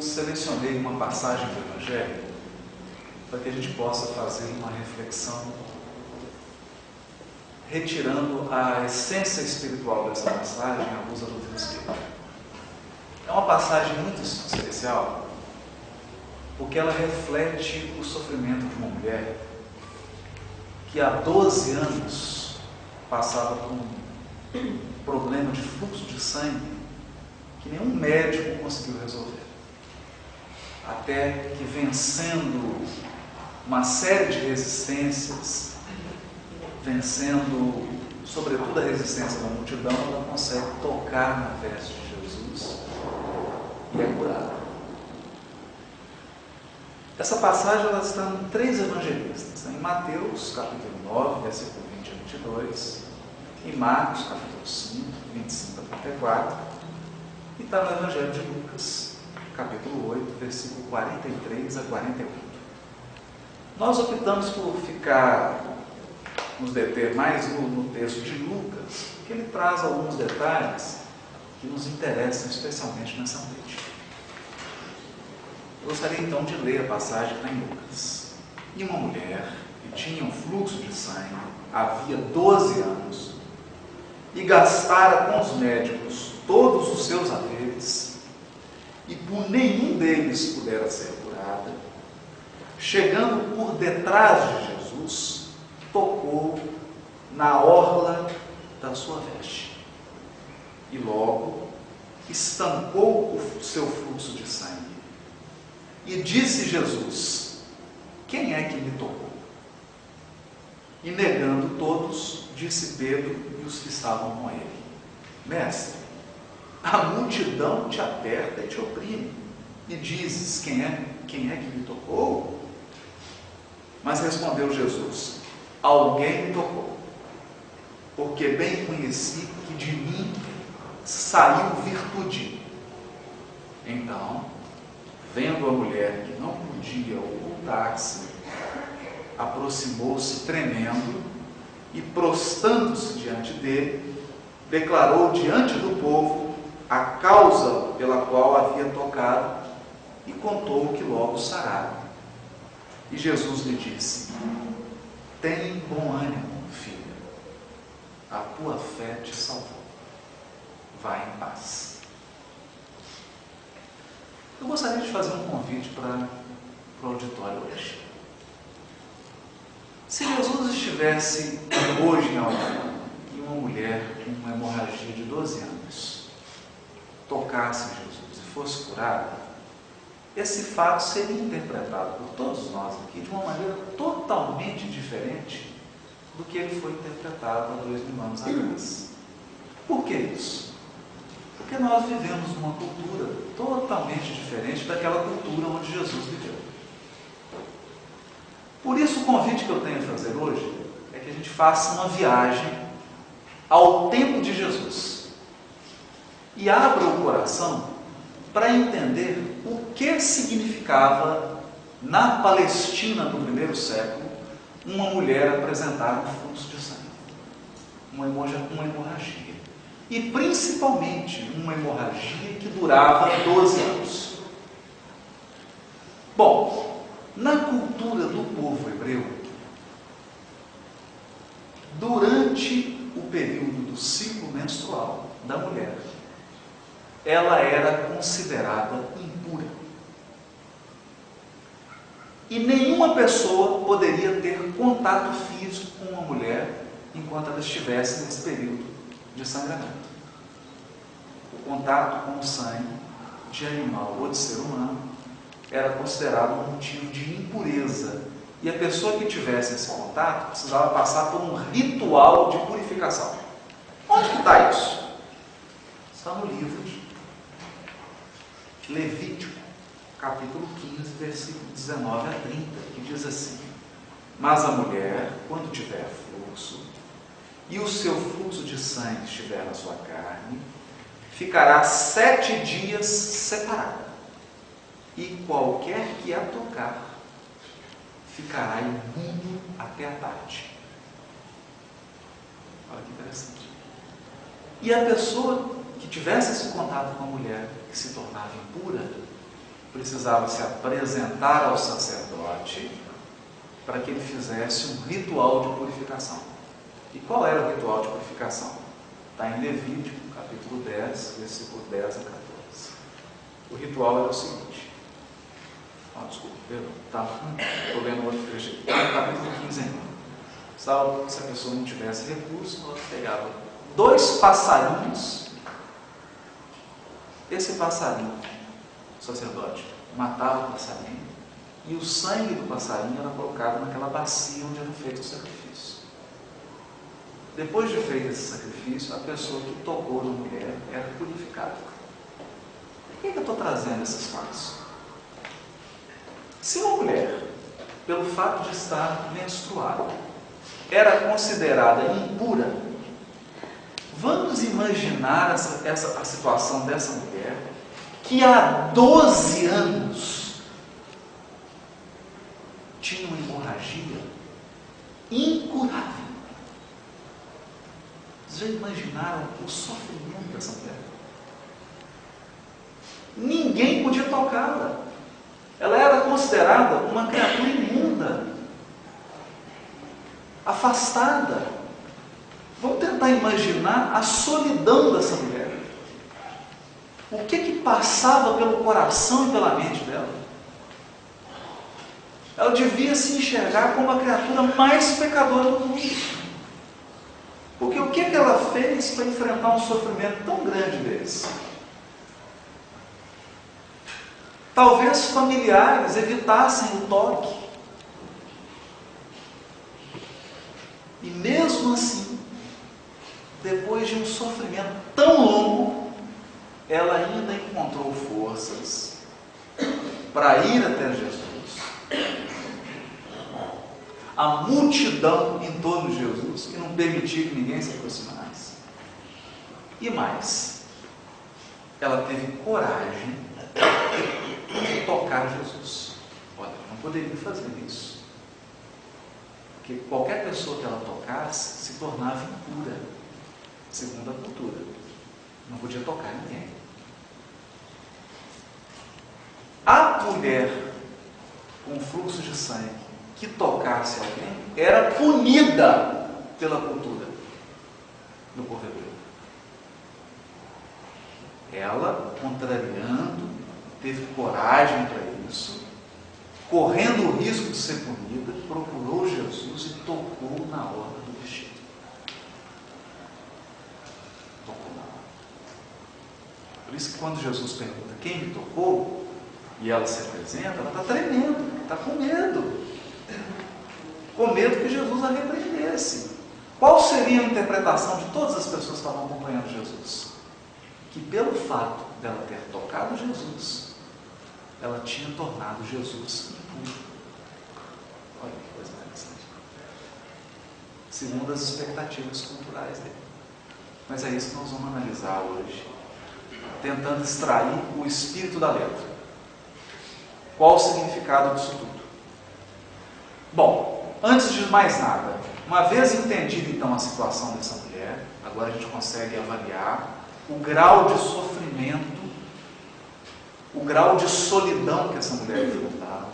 selecionei uma passagem do Evangelho para que a gente possa fazer uma reflexão, retirando a essência espiritual dessa passagem à luz da doutrina espírita. É uma passagem muito especial, porque ela reflete o sofrimento de uma mulher que há 12 anos passava por um problema de fluxo de sangue que nenhum médico conseguiu resolver. Até que, vencendo uma série de resistências, vencendo sobretudo a resistência da multidão, ela consegue tocar na veste de Jesus e é curada. Essa passagem ela está em 3 evangelistas, em Mateus, capítulo 9, versículo 20 a 22, em Marcos, capítulo 5, 25 a 34, e está no Evangelho de Lucas, capítulo 8, versículo 43 a 48. Nós optamos por nos deter mais no texto de Lucas, porque ele traz alguns detalhes que nos interessam especialmente nessa noite. Eu gostaria então de ler a passagem que está em Lucas. E uma mulher que tinha um fluxo de sangue havia 12 anos e gastara com os médicos todos os seus haveres, e por nenhum deles pudera ser curada, chegando por detrás de Jesus, tocou na orla da sua veste, e logo estancou o seu fluxo de sangue. E disse Jesus: quem é que me tocou? E negando todos, disse Pedro e os que estavam com ele: Mestre, a multidão te aperta e te oprime, e dizes: quem é que me tocou? Mas respondeu Jesus: alguém me tocou, porque bem conheci que de mim saiu virtude. Então, vendo a mulher que não podia ocultar-se, aproximou-se tremendo e, prostrando-se diante dele, declarou diante do povo a causa pela qual havia tocado e contou que logo sarara. E Jesus lhe disse: tem bom ânimo, filha, a tua fé te salvou. Vai em paz. Eu gostaria de fazer um convite para o auditório hoje. Se Jesus estivesse hoje em alguém e uma mulher com uma hemorragia de 12 anos tocasse em Jesus e fosse curada, esse fato seria interpretado por todos nós aqui de uma maneira totalmente diferente do que ele foi interpretado há 2000 anos atrás. Por que isso? Porque nós vivemos numa cultura totalmente diferente daquela cultura onde Jesus viveu. Por isso, o convite que eu tenho a fazer hoje é que a gente faça uma viagem ao tempo de Jesus e abra o coração para entender o que significava, na Palestina do primeiro século, uma mulher apresentar um fluxo de sangue, uma hemorragia. E principalmente uma hemorragia que durava 12 anos. Bom, na cultura do povo hebreu, durante o período do ciclo menstrual da mulher, ela era considerada impura. E nenhuma pessoa poderia ter contato físico com uma mulher enquanto ela estivesse nesse período de sangramento. O contato com o sangue de animal ou de ser humano era considerado um motivo de impureza, e a pessoa que tivesse esse contato precisava passar por um ritual de purificação. Onde que está isso? Está no livro de Levítico, capítulo 15, versículo 19 a 30, que diz assim: mas a mulher, quando tiver fluxo, e o seu fluxo de sangue estiver na sua carne, ficará 7 dias separada, e qualquer que a tocar ficará imundo até a tarde. Olha que interessante. E a pessoa que tivesse esse contato com a mulher que se tornava impura, precisava se apresentar ao sacerdote para que ele fizesse um ritual de purificação. E qual era o ritual de purificação? Está em Levítico, capítulo 10, versículo 10 a 14. O ritual era o seguinte. Desculpa, estou lendo outro trecho aqui. No capítulo 15 ainda. Salvo se a pessoa não tivesse recurso, ela pegava 2 passarinhos. Esse passarinho, o sacerdote matava o passarinho e o sangue do passarinho era colocado naquela bacia onde era feito o sacrifício. Depois de feito esse sacrifício, a pessoa que tocou na mulher era purificada. Por que eu estou trazendo esses fatos? Se uma mulher, pelo fato de estar menstruada, era considerada impura, vamos imaginar a situação dessa mulher que há 12 anos tinha uma hemorragia incurável. Vocês já imaginaram o sofrimento dessa mulher? Ninguém podia tocá-la. Ela era considerada uma criatura imunda, afastada. Vamos tentar imaginar a solidão dessa mulher. O que passava pelo coração e pela mente dela? Ela devia se enxergar como a criatura mais pecadora do mundo. Porque o que ela fez para enfrentar um sofrimento tão grande desse? Talvez familiares evitassem o toque. E mesmo assim, depois de um sofrimento tão longo, ela ainda encontrou forças para ir até Jesus. A multidão em torno de Jesus, que não permitia que ninguém se aproximasse. E mais, ela teve coragem de tocar Jesus. Olha, não poderia fazer isso. Porque qualquer pessoa que ela tocasse se tornava impura, segundo a cultura. Não podia tocar ninguém. A mulher com fluxo de sangue que tocasse alguém era punida pela cultura do povo hebreu. Ela, contrariando, teve coragem para isso, correndo o risco de ser punida, procurou Jesus e tocou na orla do vestido. Tocou na orla. Por isso que quando Jesus pergunta quem me tocou, e ela se apresenta, ela está tremendo, está com medo. Com medo que Jesus a repreendesse. Qual seria a interpretação de todas as pessoas que estavam acompanhando Jesus? Que pelo fato dela ter tocado Jesus, ela tinha tornado Jesus impuro. Olha que coisa interessante. Segundo as expectativas culturais dele. Mas é isso que nós vamos analisar hoje, tentando extrair o espírito da letra. Qual o significado disso tudo? Bom, antes de mais nada, uma vez entendida então a situação dessa mulher, agora a gente consegue avaliar o grau de sofrimento, o grau de solidão que essa mulher enfrentava,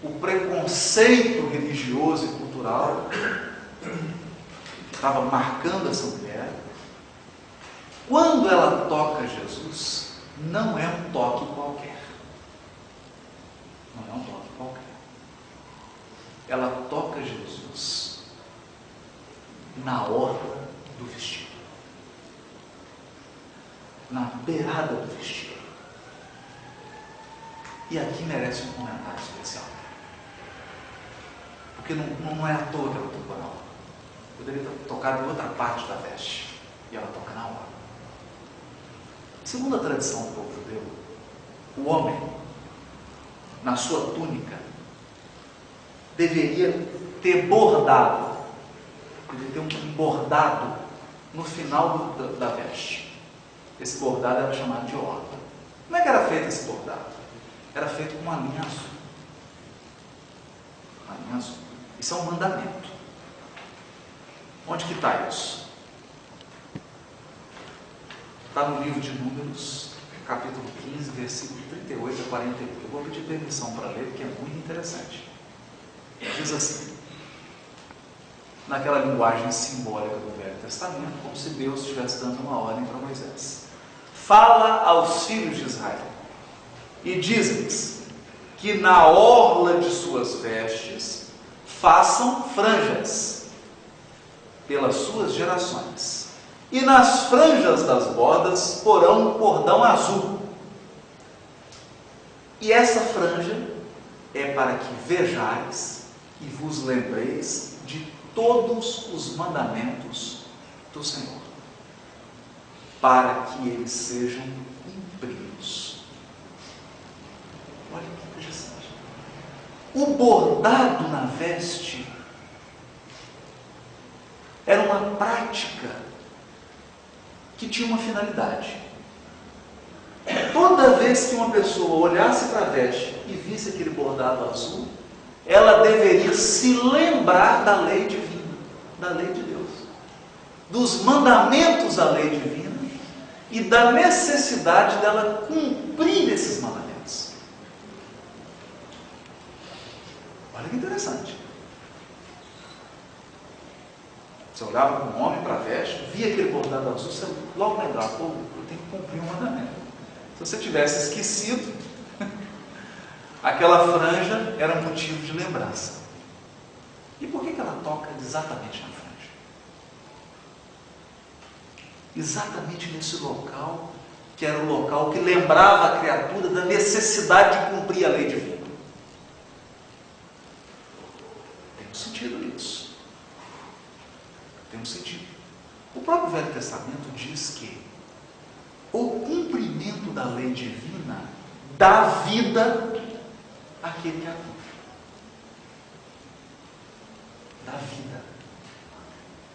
o preconceito religioso e cultural que estava marcando essa mulher. Quando ela toca Jesus, não é um toque qualquer. Não é um toque qualquer. Ela toca Jesus na orla do vestido, na beirada do vestido. E aqui merece um comentário especial, porque não é à toa que ela tocou na orla. Poderia ter tocado em outra parte da veste, e ela toca na orla. Segundo a tradição do povo judeu, o homem, na sua túnica, deveria ter bordado, deveria ter um bordado no final da veste. Esse bordado era chamado de orla. Como é que era feito esse bordado? Era feito com uma linha azul. Uma linha azul. Isso é um mandamento. Onde que está isso? Está no livro de Números, capítulo 15, versículo 38 a 41. Eu vou pedir permissão para ler, porque é muito interessante. Diz assim, naquela linguagem simbólica do Velho Testamento, como se Deus estivesse dando uma ordem para Moisés. Fala aos filhos de Israel e diz-lhes que na orla de suas vestes façam franjas pelas suas gerações, e nas franjas das bordas porão um cordão azul. E essa franja é para que vejais e vos lembreis de todos os mandamentos do Senhor, para que eles sejam cumpridos. Olha que interessante. O bordado na veste era uma prática que tinha uma finalidade. Toda vez que uma pessoa olhasse para a veste e visse aquele bordado azul, ela deveria se lembrar da lei divina, da lei de Deus, dos mandamentos da lei divina e da necessidade dela cumprir esses mandamentos. Olha que interessante. Você olhava para um homem, para a veste, via aquele bordado azul, você logo lembrava, pô, eu tenho que cumprir um mandamento. Se você tivesse esquecido, aquela franja era motivo de lembrança. E por que ela toca exatamente na franja? Exatamente nesse local, que era o local que lembrava a criatura da necessidade de cumprir a lei divina. Tem um sentido nisso. Tem um sentido. O próprio Velho Testamento diz que o cumprimento da lei divina dá vida àquele que a cumpre. Dá vida.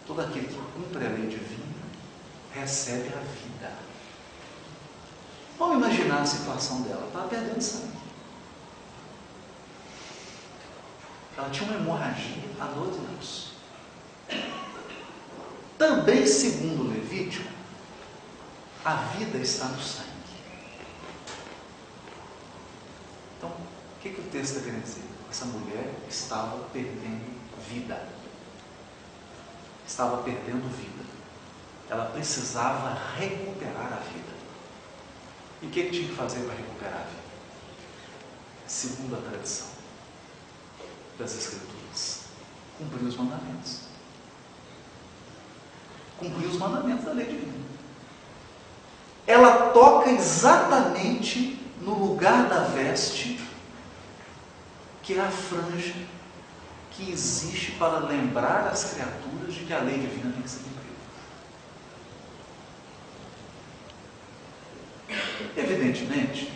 Todo aquele que cumpre a lei divina recebe a vida. Vamos imaginar a situação dela. Ela estava perdendo sangue. Ela tinha uma hemorragia há 12 anos. Também, segundo Levítico, a vida está no sangue. Então, o que o texto está querendo dizer? Essa mulher estava perdendo vida. Estava perdendo vida. Ela precisava recuperar a vida. E o que tinha que fazer para recuperar a vida? Segundo a tradição das Escrituras, cumprir os mandamentos. Cumprir os mandamentos da lei divina. Ela toca exatamente no lugar da veste, que é a franja que existe para lembrar as criaturas de que a lei divina tem que ser cumprida. Evidentemente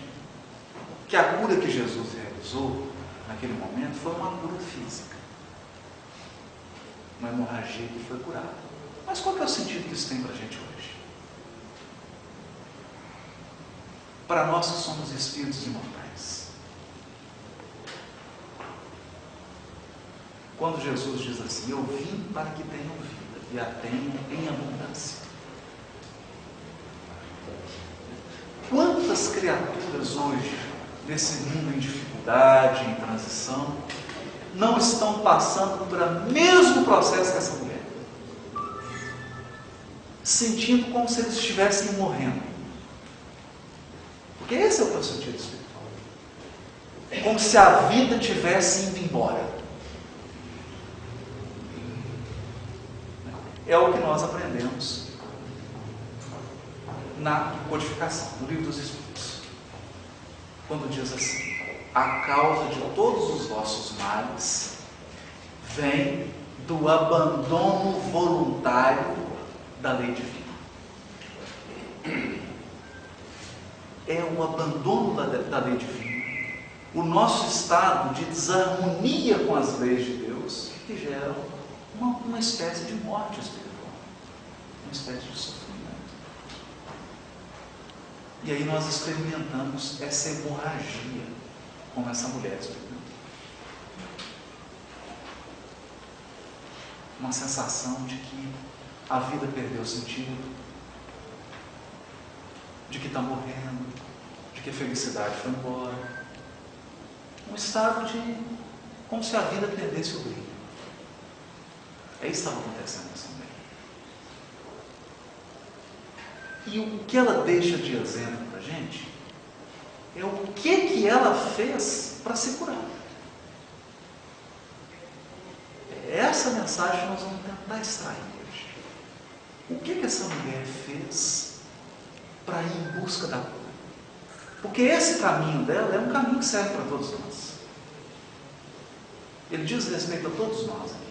que a cura que Jesus realizou naquele momento foi uma cura física, uma hemorragia que foi curada. Mas qual que é o sentido que isso tem para a gente hoje? Para nós que somos espíritos imortais. Quando Jesus diz assim, eu vim para que tenham vida e a tenham em abundância. Quantas criaturas hoje, nesse mundo em dificuldade, em transição, não estão passando por o mesmo processo que essa mulher? Sentindo como se eles estivessem morrendo. Porque esse é o teu sentido espiritual. Como se a vida tivesse indo embora. É o que nós aprendemos na codificação, no Livro dos Espíritos. Quando diz assim, a causa de todos os vossos males vem do abandono voluntário da lei divina. É o abandono da lei divina, o nosso estado de desarmonia com as leis de Deus, que gera uma espécie de morte espiritual, uma espécie de sofrimento. E aí nós experimentamos essa hemorragia, como essa mulher experimentou. Uma sensação de que a vida perdeu sentido, de que está morrendo, de que a felicidade foi embora. Um estado de como se a vida perdesse o brilho. É isso que estava acontecendo nessa mulher. E o que ela deixa de exemplo para a gente é o que ela fez para se curar. É essa mensagem que nós vamos tentar extrair hoje. O que essa mulher fez para ir em busca da cura? Porque esse caminho dela é um caminho que serve para todos nós. Ele diz respeito a todos nós aqui.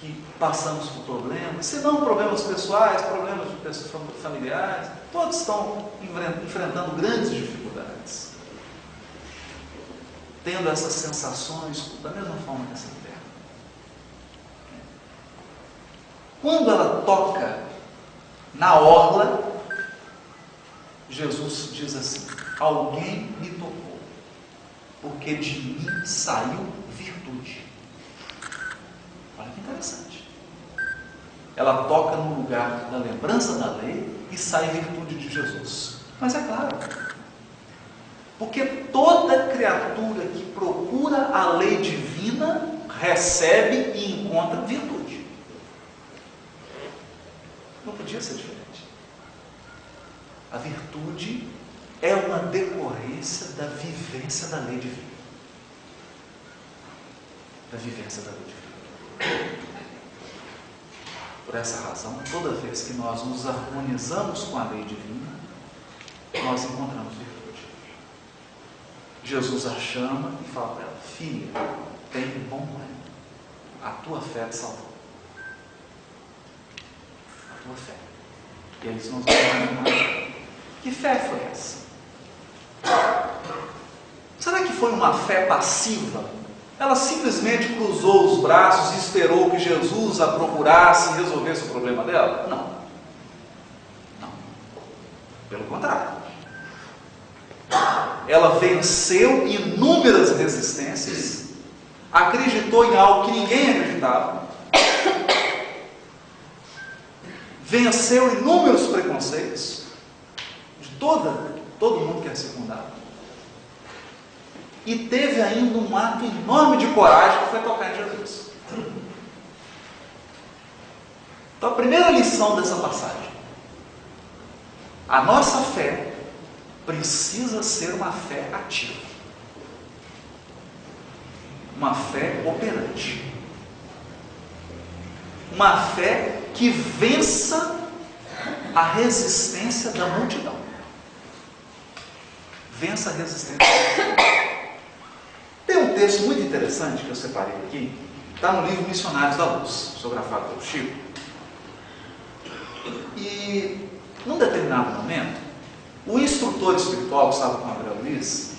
Que passamos por problemas, se não problemas pessoais, problemas de pessoas familiares, todos estão enfrentando grandes dificuldades. Tendo essas sensações da mesma forma que essa mulher. Quando ela toca na orla, Jesus diz assim: alguém me tocou, porque de mim saiu virtude. Olha que interessante. Ela toca no lugar da lembrança da lei e sai virtude de Jesus. Mas é claro, porque toda criatura que procura a lei divina recebe e encontra virtude. Não podia ser diferente. A virtude é uma decorrência da vivência da lei divina. Da vivência da lei divina. Por essa razão, toda vez que nós nos harmonizamos com a lei divina, nós encontramos virtude. Jesus a chama e fala para ela: filha, tem bom ânimo, a tua fé te salvou. A tua fé. E aí nós vamos ver, que fé foi essa? Será que foi uma fé passiva? Ela simplesmente cruzou os braços e esperou que Jesus a procurasse e resolvesse o problema dela? Não. Não. Pelo contrário. Ela venceu inúmeras resistências, acreditou em algo que ninguém acreditava, venceu inúmeros preconceitos de todo mundo que é circundado. E teve ainda um ato enorme de coragem, que foi tocar em Jesus. Então, a primeira lição dessa passagem: a nossa fé precisa ser uma fé ativa, uma fé operante, uma fé que vença a resistência da multidão. Vença a resistência da multidão. Tem um texto muito interessante que eu separei aqui, está no livro Missionários da Luz, psicografado pelo Chico. E, num determinado momento, o instrutor espiritual que estava com o André Luiz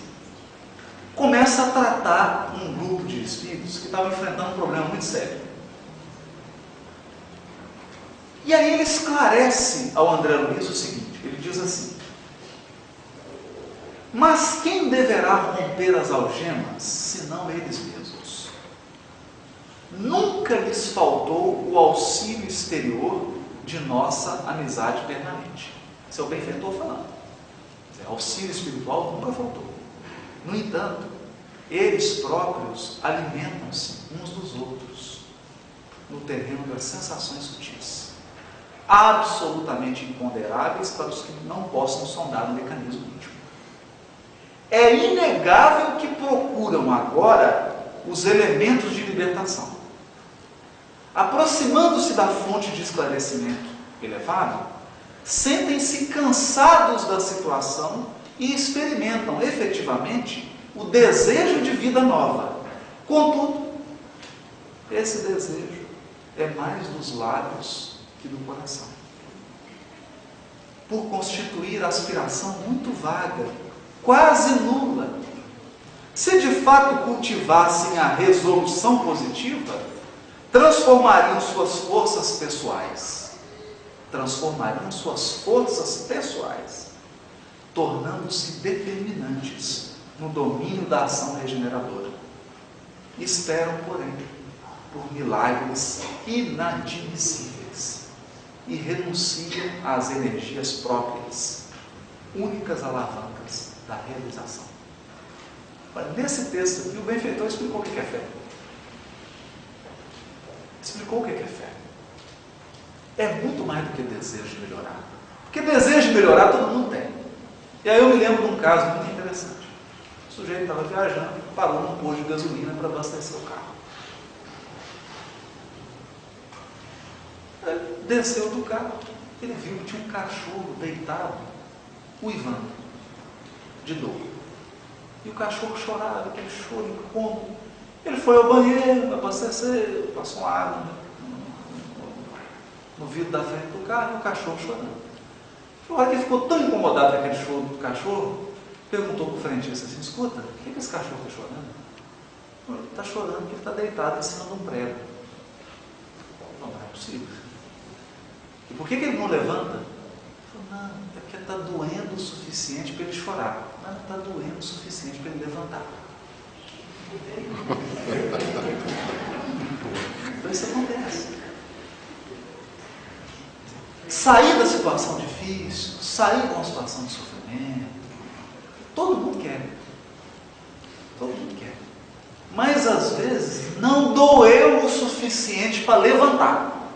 começa a tratar um grupo de espíritos que estavam enfrentando um problema muito sério. E aí ele esclarece ao André Luiz o seguinte: ele diz assim: mas quem deverá romper as algemas, senão eles mesmos? Nunca lhes faltou o auxílio exterior de nossa amizade permanente. Esse é o benfeitor falando. Auxílio espiritual nunca faltou. No entanto, eles próprios alimentam-se uns dos outros no terreno das sensações sutis, absolutamente imponderáveis para os que não possam sondar o mecanismo íntimo. É inegável que procuram agora os elementos de libertação. Aproximando-se da fonte de esclarecimento elevado, sentem-se cansados da situação e experimentam efetivamente o desejo de vida nova. Contudo, esse desejo é mais dos lábios que do coração, por constituir aspiração muito vaga, quase nula. Se de fato cultivassem a resolução positiva, transformariam suas forças pessoais, tornando-se determinantes no domínio da ação regeneradora. Esperam, porém, por milagres inadmissíveis e renunciam às energias próprias únicas alavancas da realização. Mas nesse texto aqui, o benfeitor explicou o que é fé. Explicou o que é fé. É muito mais do que desejo de melhorar. Porque desejo de melhorar todo mundo tem. E aí eu me lembro de um caso muito interessante. O sujeito estava viajando, parou num posto de gasolina para abastecer o carro. Ele desceu do carro, ele viu que tinha um cachorro deitado, uivando, de dor. E o cachorro chorava, aquele choro incômodo. Ele foi ao banheiro, abasteceu, passou uma água no vidro da frente do carro e o cachorro chorando. Na hora que ele ficou tão incomodado com aquele choro do cachorro, perguntou para o frentista assim: escuta, por que esse cachorro está chorando? Ele está chorando porque ele está deitado em cima de um prego. Não é possível. E por que ele não levanta? Ele falou: não, é porque está doendo o suficiente para ele chorar, mas não está doendo o suficiente para ele levantar. Então isso acontece. Sair da situação difícil, sair de uma situação de sofrimento, todo mundo quer. Todo mundo quer. Mas às vezes não doeu o suficiente para levantar,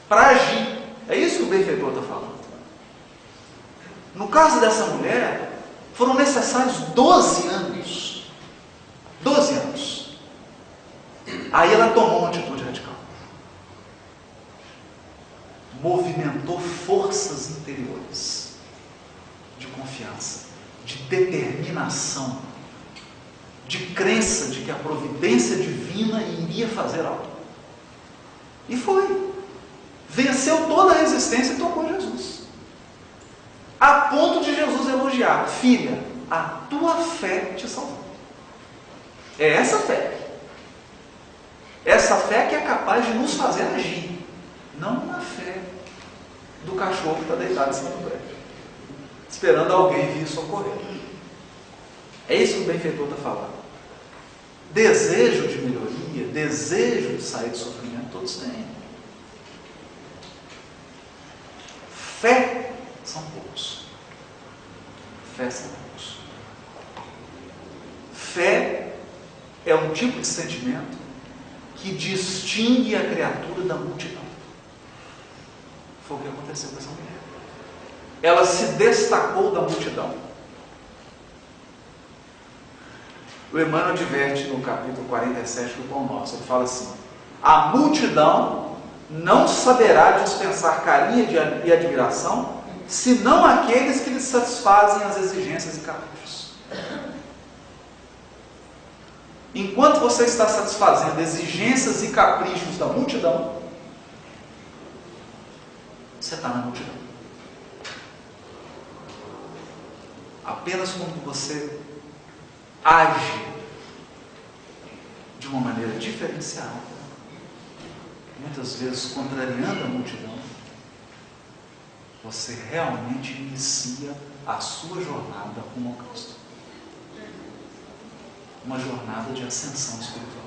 para agir. É isso que o benfeitor está falando. No caso dessa mulher, foram necessários 12 anos. 12 anos. Aí ela tomou uma atitude radical. Movimentou forças interiores de confiança, de determinação, de crença de que a providência divina iria fazer algo. E foi. Venceu toda a resistência e tocou Jesus. A ponto de Jesus elogiar: filha, a tua fé te salvou. É essa fé. Essa fé que é capaz de nos fazer agir. Não na fé do cachorro que está deitado em cima do prédio, esperando alguém vir socorrer. É isso que o benfeitor está falando. Desejo de melhoria, desejo de sair do sofrimento, todos têm. Fé são poucos. Fé são poucos. Fé é um tipo de sentimento que distingue a criatura da multidão. Foi o que aconteceu com essa mulher. Ela se destacou da multidão. O Emmanuel adverte no capítulo 47 do Pão Nosso. Ele fala assim: a multidão não saberá dispensar carinho e admiração, senão aqueles que lhe satisfazem as exigências e caprichos. Enquanto você está satisfazendo exigências e caprichos da multidão, você está na multidão. Apenas quando você age de uma maneira diferenciada, muitas vezes contrariando a multidão, você realmente inicia a sua jornada rumo ao Cristo. Uma jornada de ascensão espiritual.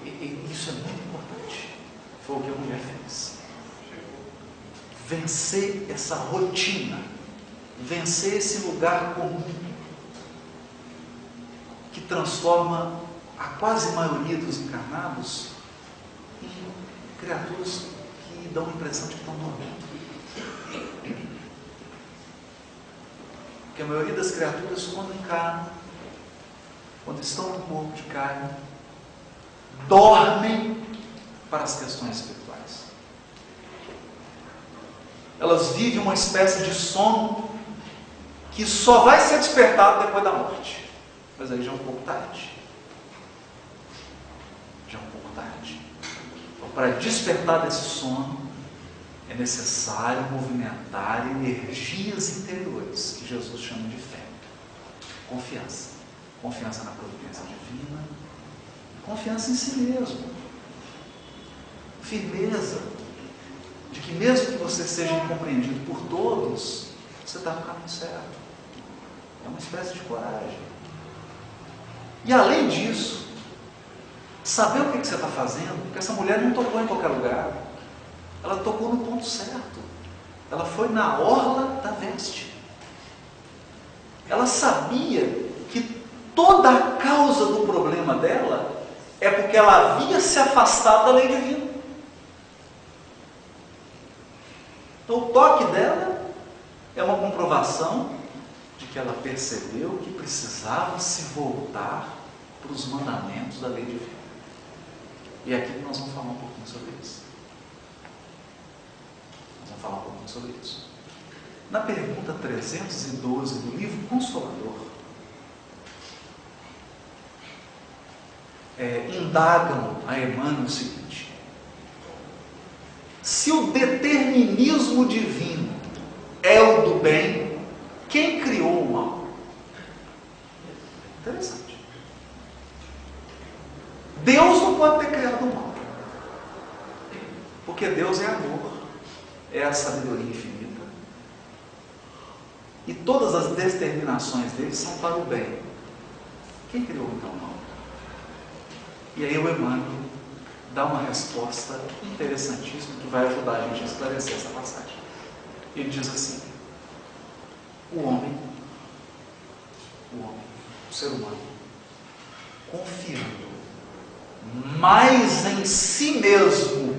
E isso é muito importante. Foi o que a mulher fez. Vencer essa rotina, vencer esse lugar comum, que transforma a quase maioria dos encarnados em criaturas que dão a impressão de que estão dormindo. Porque a maioria das criaturas, quando encarnam, quando estão no corpo de carne, dormem para as questões espirituais. Elas vivem uma espécie de sono que só vai ser despertado depois da morte. Mas aí já é um pouco tarde. Já é um pouco tarde. Então, para despertar desse sono, é necessário movimentar energias interiores, que Jesus chama de fé. Confiança. Confiança na providência divina. Confiança em si mesmo. Firmeza de que mesmo que você seja incompreendido por todos, você está no caminho certo. É uma espécie de coragem. E além disso, saber o que você está fazendo, porque essa mulher não tocou em qualquer lugar. ela tocou no ponto certo. Ela foi na orla da veste. Ela sabia que toda a causa do problema dela é porque ela havia se afastado da lei divina. Então o toque dela é uma comprovação de que ela percebeu que precisava se voltar para os mandamentos da lei divina. E é aqui que nós vamos falar um pouquinho sobre isso. Nós vamos falar um pouquinho sobre isso. Na pergunta 312 do livro Consolador, indagam a Emmanuel o seguinte: se o determinismo divino é o do bem, quem criou o mal? Interessante. Deus não pode ter criado o mal, porque Deus é amor, é a sabedoria infinita, e todas as determinações dele são para o bem. Quem criou então o mal? E aí o Emmanuel dá uma resposta interessantíssima que vai ajudar a gente a esclarecer essa passagem. Ele diz assim: o homem, o ser humano, confiando mais em si mesmo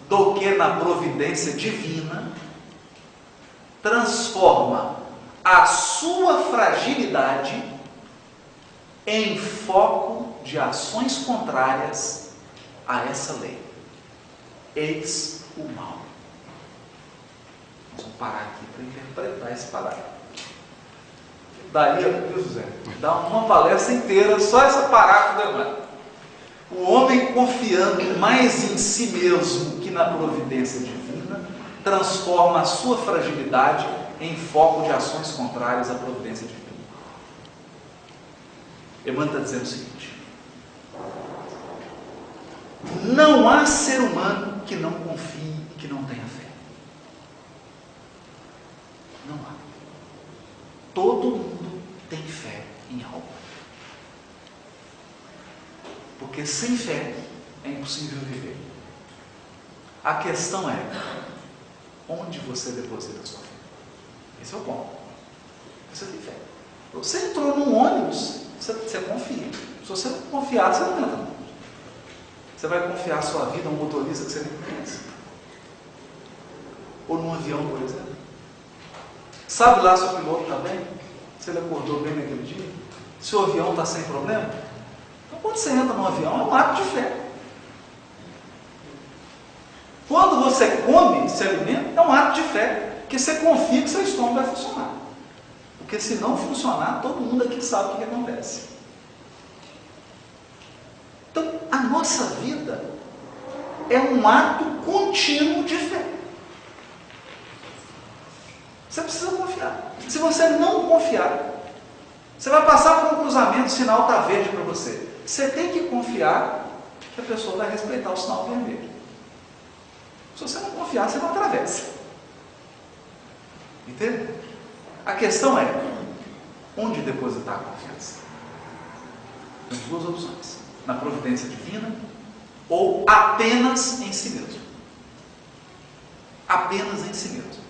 do que na providência divina, transforma a sua fragilidade em foco de ações contrárias a essa lei. Eis o mal. Nós vamos parar aqui para interpretar esse parágrafo. Daria, viu, José? Dá uma palestra inteira, só essa parágrafo do Emmanuel. O homem, confiando mais em si mesmo que na providência divina, transforma a sua fragilidade em foco de ações contrárias à providência divina. Emmanuel está dizendo o seguinte: não há ser humano que não confie e que não tenha fé. Não há. Todo mundo tem fé em algo. Porque sem fé é impossível viver. A questão é: onde você deposita a sua fé? Esse é o ponto. Você tem fé. Você entrou num ônibus, você confia. Se você não confiar, você não entra. Você vai confiar a sua vida a um motorista que você nem conhece? Ou num avião, por exemplo? Sabe lá se o piloto está bem? Se ele acordou bem naquele dia? Se o avião está sem problema? Então, quando você entra no avião, é um ato de fé. Quando você come, se alimenta, é um ato de fé, porque você confia que seu estômago vai funcionar. Porque se não funcionar, todo mundo aqui sabe o que acontece. Então, a nossa vida é um ato contínuo de fé. Você precisa confiar. Se você não confiar, você vai passar por um cruzamento, o sinal está verde para você. Você tem que confiar que a pessoa vai respeitar o sinal vermelho. Se você não confiar, você não atravessa. Entende? A questão é: onde depositar a confiança? Tem duas opções: na providência divina ou apenas em si mesmo. Apenas em si mesmo.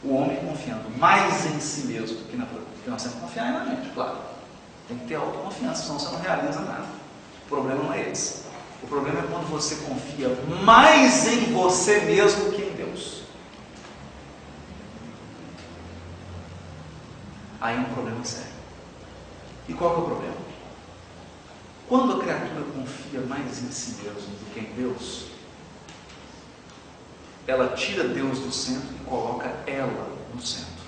O homem confiando mais em si mesmo que na providência. Porque nós temos que confiar na mente, claro. Tem que ter autoconfiança, senão você não realiza nada. O problema não é esse. O problema é quando você confia mais em você mesmo que em Deus. Aí é um problema sério. E qual que é o problema? Quando a criatura confia mais em si mesmo do que em Deus, ela tira Deus do centro e coloca ela no centro.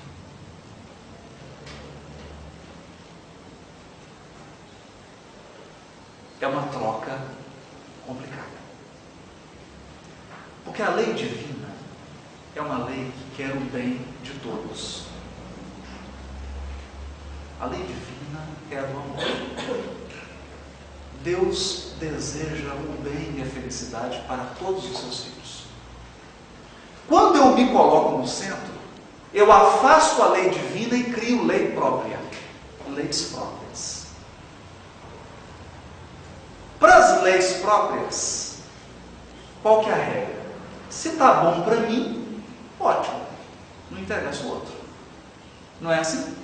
É uma troca complicada. Porque a lei divina é uma lei que quer o bem de todos. A lei divina é do amor. Deus deseja o bem e a felicidade para todos os seus filhos. Quando eu me coloco no centro, eu afasto a lei divina e crio lei própria, leis próprias. Para as leis próprias, qual que é a regra? Se está bom para mim, ótimo, não interessa o outro. Não é assim?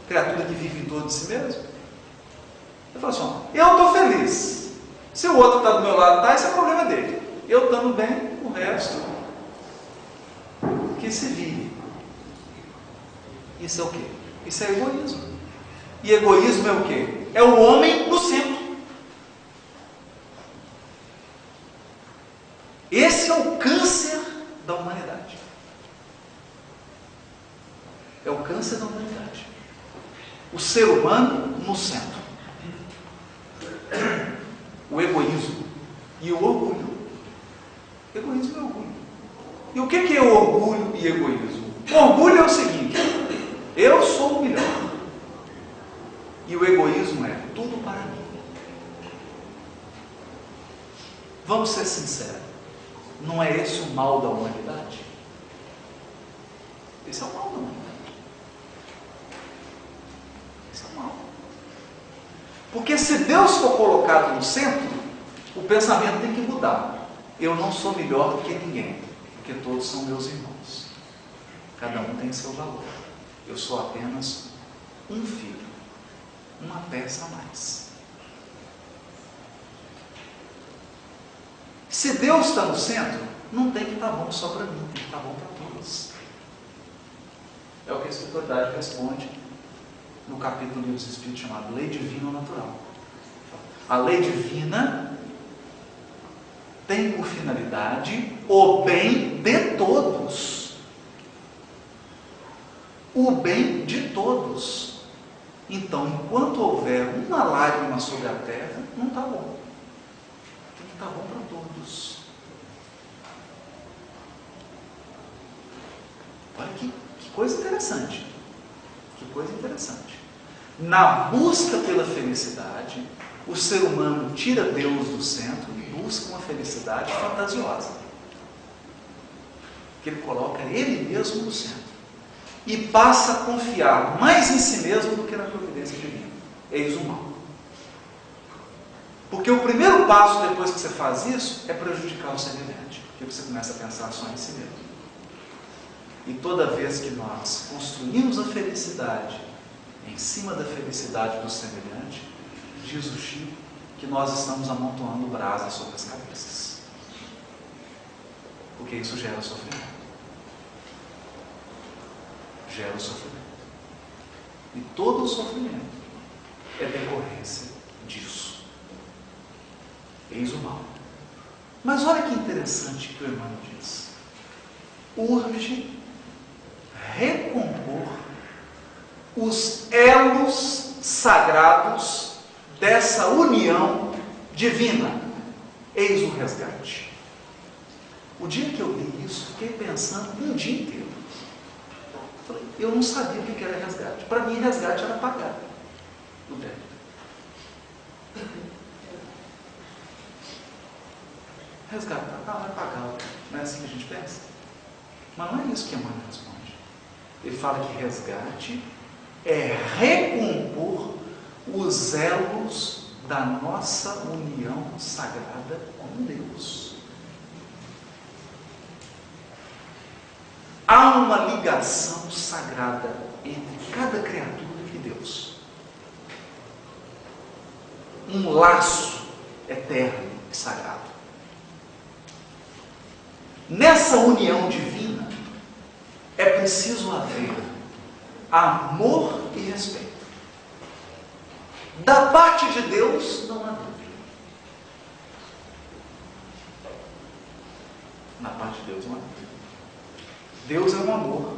Criatura que vive em torno de si mesmo. Eu falo assim, eu estou feliz. Se o outro está do meu lado, esse é o problema dele. Eu estando bem, o resto que se vive. Isso é o quê? Isso é egoísmo. E egoísmo é o quê? É o homem no centro. Esse é o câncer da humanidade. É o câncer da humanidade. O ser humano no centro. O egoísmo e o orgulho. Egoísmo e orgulho. E o que é orgulho e egoísmo? O orgulho é o seguinte: eu sou o melhor. E o egoísmo é tudo para mim. Vamos ser sinceros. Não é esse o mal da humanidade? Esse é o mal da humanidade. Esse é o mal. Porque se Deus for colocado no centro, o pensamento tem que mudar. Eu não sou melhor do que ninguém, porque todos são meus irmãos. Cada um tem seu valor. Eu sou apenas um filho, uma peça a mais. Se Deus está no centro, não tem que estar bom só para mim, tem que estar bom para todos. É o que a espiritualidade responde no capítulo do Livro dos Espíritos chamado Lei Divina ou Natural. A lei divina tem por finalidade o bem de todos. O bem de todos. Então, enquanto houver uma lágrima sobre a terra, não está bom. Tem que estar bom para todos. Olha que coisa interessante. Que coisa interessante. Na busca pela felicidade, o ser humano tira Deus do centro e busca uma felicidade fantasiosa. Que ele coloca ele mesmo no centro. E passa a confiar mais em si mesmo do que na providência divina. Eis o mal. Porque o primeiro passo depois que você faz isso é prejudicar o semelhante. Porque você começa a pensar só em si mesmo. E toda vez que nós construímos a felicidade em cima da felicidade do semelhante, diz o Chico que nós estamos amontoando brasas sobre as cabeças. Porque isso gera sofrimento. Gera o sofrimento. E todo o sofrimento é decorrência disso. Eis o mal. Mas olha que interessante que o Emmanuel diz. Urge recompor os elos sagrados dessa união divina. Eis o resgate. O dia que eu li isso, fiquei pensando um dia inteiro. Eu não sabia o que era resgate. Para mim, resgate era pagar o débito. Resgate, vai pagar o débito. Não é assim que a gente pensa? Mas não é isso que Emmanuel responde. Ele fala que resgate é recompor os elos da nossa união sagrada com Deus. Há uma ligação sagrada entre cada criatura e Deus. Um laço eterno e sagrado. Nessa união divina, é preciso haver amor e respeito. Da parte de Deus, não há dúvida. Na parte de Deus, não há dúvida. Deus é um amor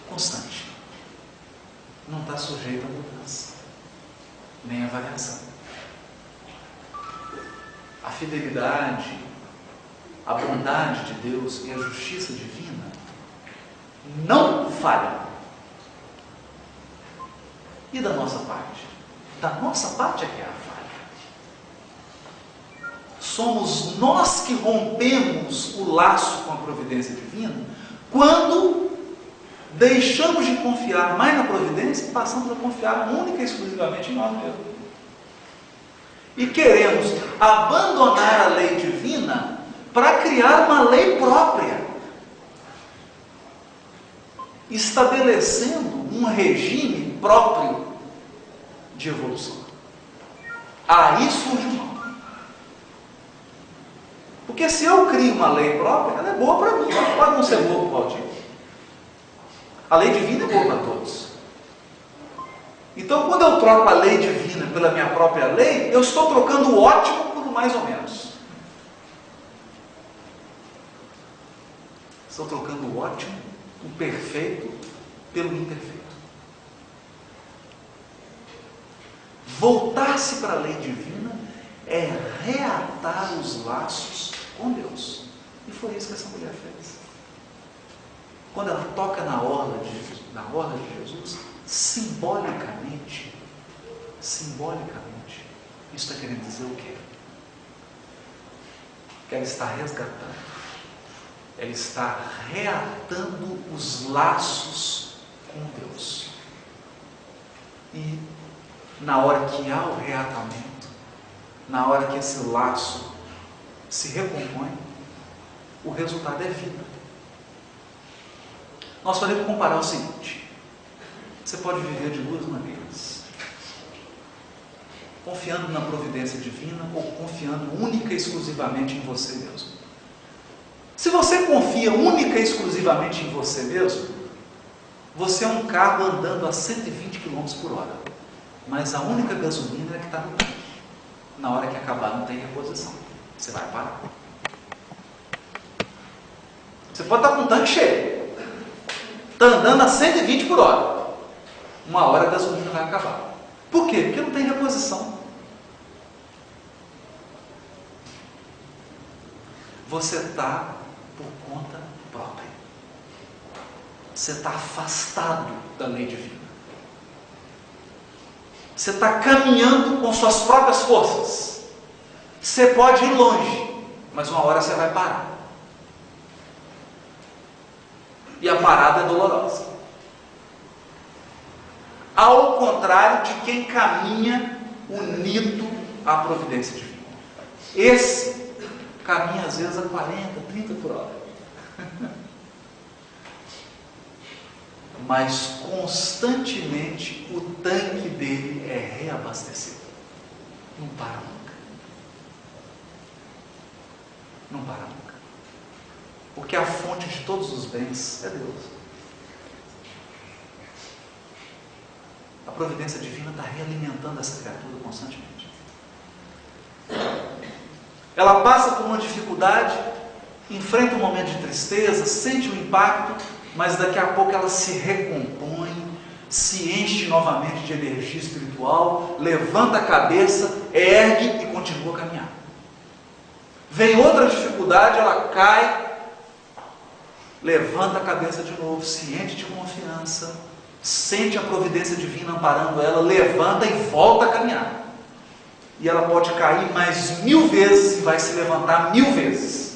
constante. Não está sujeito a mudança, nem a variação. A fidelidade, a bondade de Deus e a justiça divina não falham. E da nossa parte? Da nossa parte é que é a falha. Somos nós que rompemos o laço com a providência divina quando deixamos de confiar mais na providência e passamos a confiar única e exclusivamente em nós mesmos. E queremos abandonar a lei divina para criar uma lei própria, estabelecendo um regime próprio de evolução. Aí surge o mal. Porque se eu crio uma lei própria, ela é boa para mim, ela pode não ser boa para o Valdir. A lei divina é boa para todos. Então, quando eu troco a lei divina pela minha própria lei, eu estou trocando o ótimo por o mais ou menos. Estou trocando o ótimo, o perfeito, pelo imperfeito. Voltar-se para a lei divina é reatar os laços com Deus. E foi isso que essa mulher fez. Quando ela toca na orla de Jesus, simbolicamente, isso está querendo dizer o quê? Que ela está resgatando, ela está reatando os laços com Deus. E na hora que há o reatamento, na hora que esse laço se recompõe, o resultado é vida. Nós podemos comparar o seguinte: você pode viver de duas maneiras, confiando na providência divina ou confiando única e exclusivamente em você mesmo. Se você confia única e exclusivamente em você mesmo, você é um carro andando a 120 km por hora, mas a única gasolina é que está no tanque. Na hora que acabar não tem reposição, você vai parar. Você pode estar com o tanque cheio, está andando a 120 por hora, uma hora a gasolina vai acabar. Por quê? Porque não tem reposição. Você está por conta própria. Você está afastado da lei divina. Você está caminhando com suas próprias forças. Você pode ir longe, mas uma hora você vai parar. E a parada é dolorosa. Ao contrário de quem caminha unido à providência divina. Esse caminha às vezes a 40, 30 por hora. Mas constantemente o tanque dele é reabastecido. Não para nunca. Não para nunca. Porque a fonte de todos os bens é Deus. A providência divina está realimentando essa criatura constantemente. Ela passa por uma dificuldade, enfrenta um momento de tristeza, sente o impacto, mas daqui a pouco ela se recompõe, se enche novamente de energia espiritual, levanta a cabeça, ergue e continua a caminhar. Vem outra dificuldade, ela cai, levanta a cabeça de novo, se enche de confiança, sente a providência divina amparando ela, levanta e volta a caminhar. E ela pode cair mais 1000 vezes e vai se levantar 1000 vezes.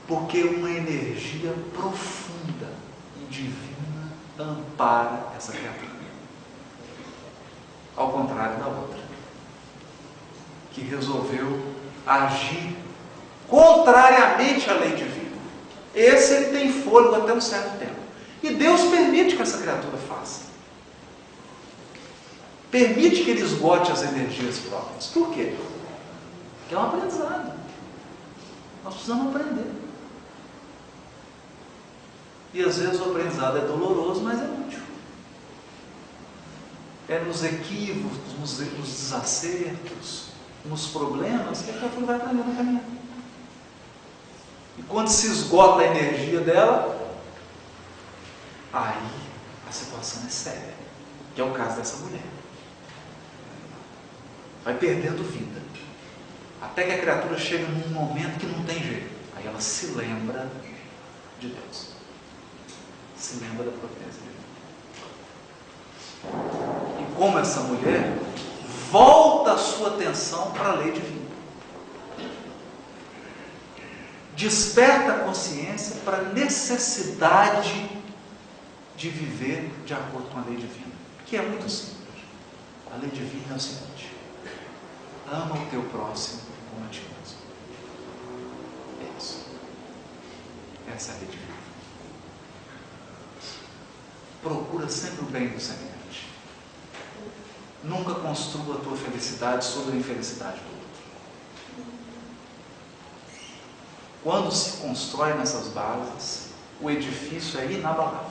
Porque uma energia profunda e divina ampara essa criatura. Ao contrário da outra, que resolveu agir contrariamente à lei divina. Esse ele tem fôlego até um certo tempo. E Deus permite que essa criatura faça. Permite que ele esgote as energias próprias. Por quê? Porque é um aprendizado. Nós precisamos aprender. E às vezes o aprendizado é doloroso, mas é útil. É nos equívocos, nos desacertos, nos problemas que a criatura vai aprendendo a caminhar. E quando se esgota a energia dela, aí a situação é séria. Que é o caso dessa mulher. Vai perdendo vida. Até que a criatura chega num momento que não tem jeito. Aí ela se lembra de Deus. Se lembra da providência de Deus. E como essa mulher, volta a sua atenção para a lei divina. Desperta a consciência para a necessidade de viver de acordo com a lei divina. Que é muito simples. A lei divina é o seguinte: ama o teu próximo como a ti mesmo. Essa é a rede viva. Procura sempre o bem do semelhante. Nunca construa a tua felicidade sobre a infelicidade do outro. Quando se constrói nessas bases, o edifício é inabalável.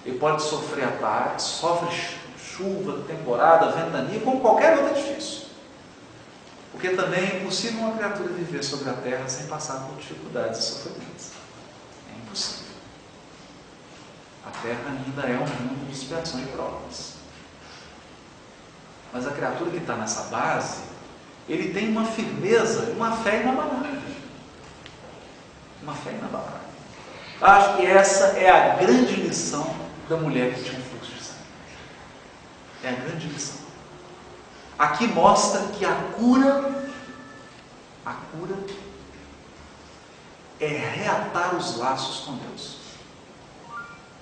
Ele pode sofrer ataques, sofre chuva, temporada, ventania, como qualquer outro edifício. Porque também é impossível uma criatura viver sobre a terra sem passar por dificuldades e sofrimentos. É impossível. A terra ainda é um mundo de expiações e provas. Mas a criatura que está nessa base, ele tem uma firmeza, uma fé inabalável. Uma fé inabalável. Acho que essa é a grande lição da mulher que tinha um fluxo de sangue. É a grande lição. Aqui mostra que a cura é reatar os laços com Deus.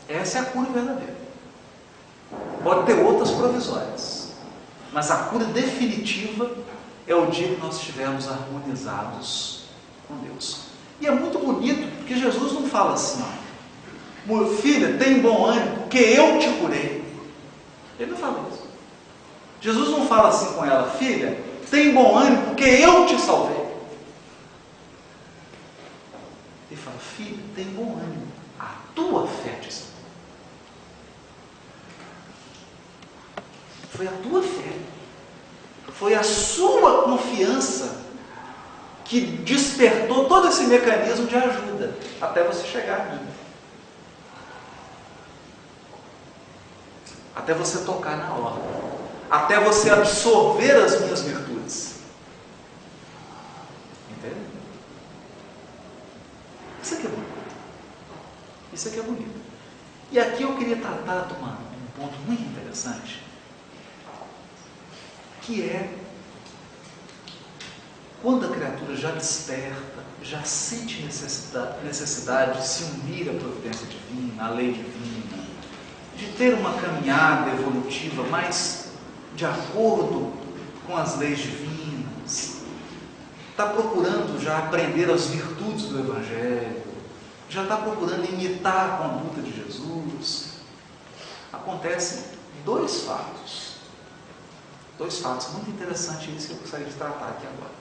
Essa é a cura verdadeira. Pode ter outras provisórias, mas a cura definitiva é o dia que nós estivermos harmonizados com Deus. E é muito bonito, porque Jesus não fala assim, ó, filha, tem bom ânimo, porque eu te curei. Ele não fala isso. Jesus não fala assim com ela, filha, tem bom ânimo, porque eu te salvei. Ele fala, filha, tem bom ânimo, a tua fé te salvou. Foi a tua fé, foi a sua confiança que despertou todo esse mecanismo de ajuda até você chegar a mim. Até você tocar na ordem, até você absorver as minhas virtudes. Entende? Isso aqui é bonito. Isso aqui é bonito. E aqui eu queria tratar de um ponto muito interessante, que é quando a criatura já desperta, já sente necessidade de se unir à providência divina, à lei divina, de ter uma caminhada evolutiva mais de acordo com as leis divinas, está procurando já aprender as virtudes do Evangelho, já está procurando imitar a conduta de Jesus, acontecem dois fatos muito interessantes que eu gostaria de tratar aqui agora.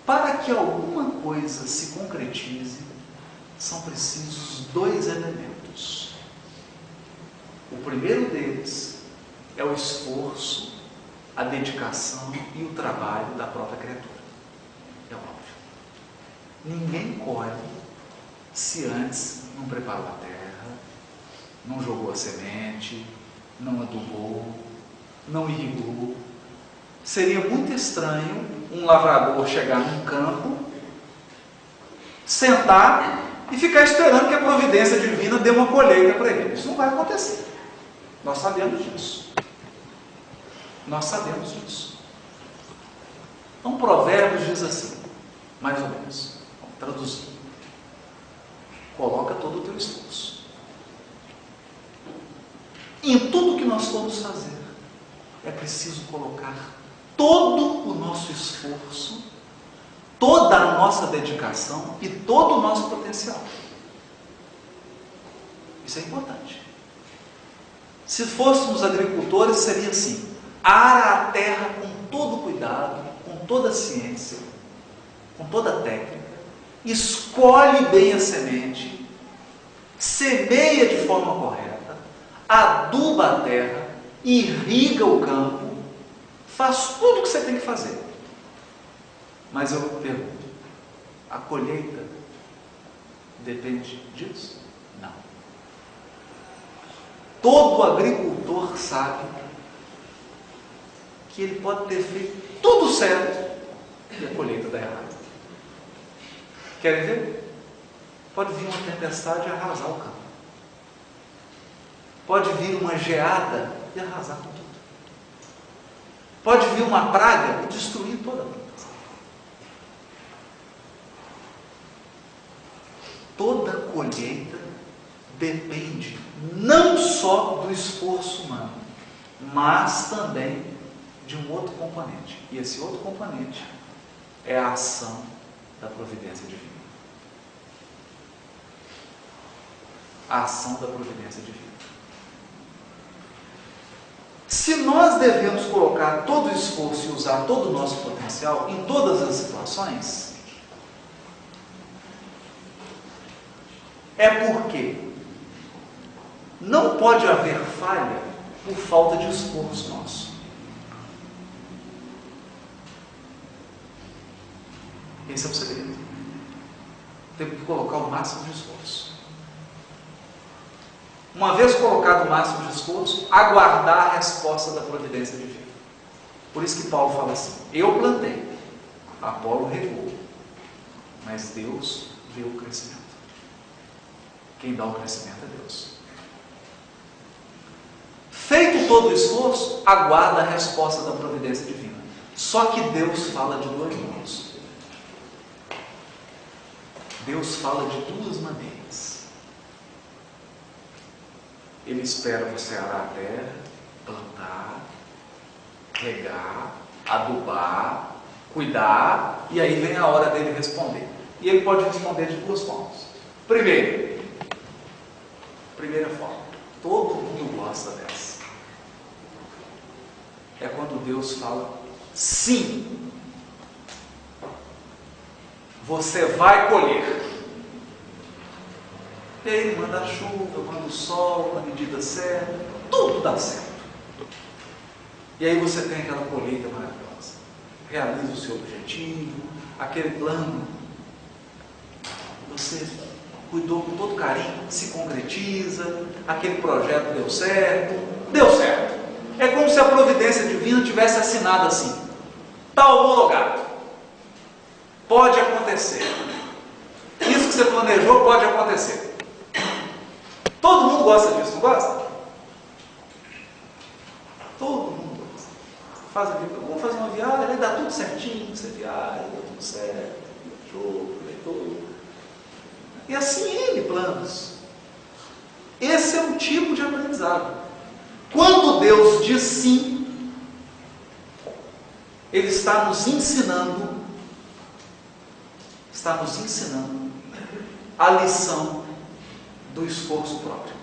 Para que alguma coisa se concretize, são precisos dois elementos. O primeiro deles é o esforço, a dedicação e o trabalho da própria criatura. É óbvio. Ninguém colhe se antes não preparou a terra, não jogou a semente, não adubou, não irrigou. Seria muito estranho um lavrador chegar num campo, sentar e ficar esperando que a providência divina dê uma colheita para ele. Isso não vai acontecer. Nós sabemos disso. Nós sabemos disso. Então, Provérbios diz assim, mais ou menos, vamos traduzir. Coloca todo o teu esforço. Em tudo que nós formos fazer, é preciso colocar todo o nosso esforço, toda a nossa dedicação e todo o nosso potencial. Isso é importante. Se fôssemos agricultores, seria assim: ara a terra com todo cuidado, com toda a ciência, com toda a técnica, escolhe bem a semente, semeia de forma correta, aduba a terra, irriga o campo, faz tudo o que você tem que fazer. Mas eu pergunto, a colheita depende disso? Não. Todo agricultor sabe que ele pode ter feito tudo certo e a colheita dá errado. Querem ver? Pode vir uma tempestade e arrasar o campo. Pode vir uma geada e arrasar com tudo. Pode vir uma praga e destruir toda a plantação. Toda colheita depende não só do esforço humano, mas também de um outro componente. E esse outro componente é a ação da providência divina. a ação da providência divina. Se nós devemos colocar todo o esforço e usar todo o nosso potencial em todas as situações, é porque não pode haver falha por falta de esforço nosso. Esse é o segredo. Temos que colocar o máximo de esforço. Uma vez colocado o máximo de esforço, aguardar a resposta da providência divina. Por isso que Paulo fala assim: eu plantei, Apolo regou, mas Deus deu o crescimento. Quem dá o crescimento é Deus. Feito todo o esforço, aguarda a resposta da providência divina. Só que Deus fala de dois modos. Deus fala de duas maneiras. Ele espera você arar a terra, plantar, regar, adubar, cuidar, e aí vem a hora dele responder. E ele pode responder de duas formas. Primeira forma, todo mundo gosta dessa. É quando Deus fala: sim, você vai colher. E aí ele manda a chuva, manda o sol, na medida certa, tudo dá certo. E aí você tem aquela colheita maravilhosa. Realiza o seu objetivo, aquele plano. Você cuidou com todo carinho, se concretiza, aquele projeto deu certo. Deu certo. É como se a providência divina tivesse assinado assim: está homologado. Pode acontecer. Isso que você planejou pode acontecer. Todo mundo gosta disso, não gosta? Todo mundo gosta. Vamos fazer uma viagem, aí dá tudo certinho, você viaja, dá tudo certo, jogo, tudo. E assim N planos. Esse é um tipo de aprendizado. Quando Deus diz sim, Ele está nos ensinando a lição do esforço próprio.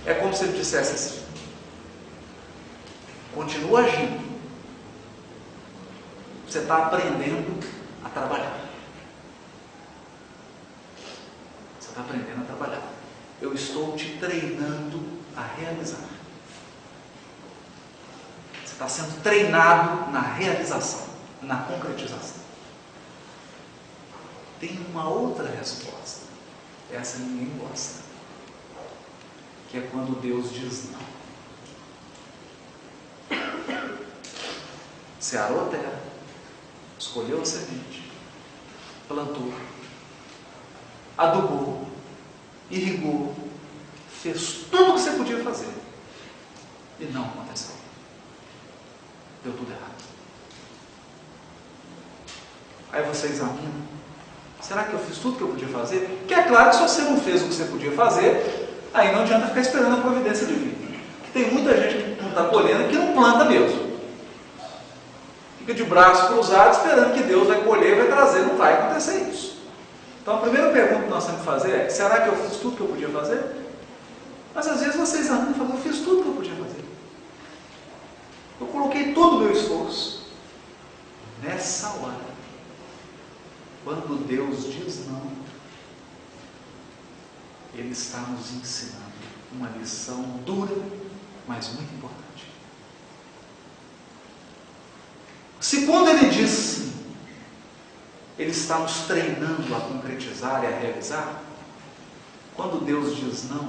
É como se Ele dissesse assim: continua agindo, você está aprendendo a trabalhar. Você está aprendendo a trabalhar. Eu estou te treinando a realizar. Você está sendo treinado na realização, na concretização. Tem uma outra resposta. Essa ninguém gosta. Que é quando Deus diz não. Você arou a terra, escolheu a semente, plantou, adubou, irrigou, fez tudo o que você podia fazer. E não aconteceu. Deu tudo errado. Aí você examina: será que eu fiz tudo o que eu podia fazer? Porque é claro que se você não fez o que você podia fazer, aí não adianta ficar esperando a providência divina. Tem muita gente que não está colhendo, que não planta mesmo. Fica de braços cruzados esperando que Deus vai colher e vai trazer. Não vai acontecer isso. Então a primeira pergunta que nós temos que fazer é: será que eu fiz tudo o que eu podia fazer? Mas às vezes você examina e fala: eu fiz tudo o que eu podia fazer. Eu coloquei todo o meu esforço. Nessa hora, quando Deus diz não, Ele está nos ensinando uma lição dura, mas muito importante. Se quando Ele diz sim, Ele está nos treinando a concretizar e a realizar, quando Deus diz não,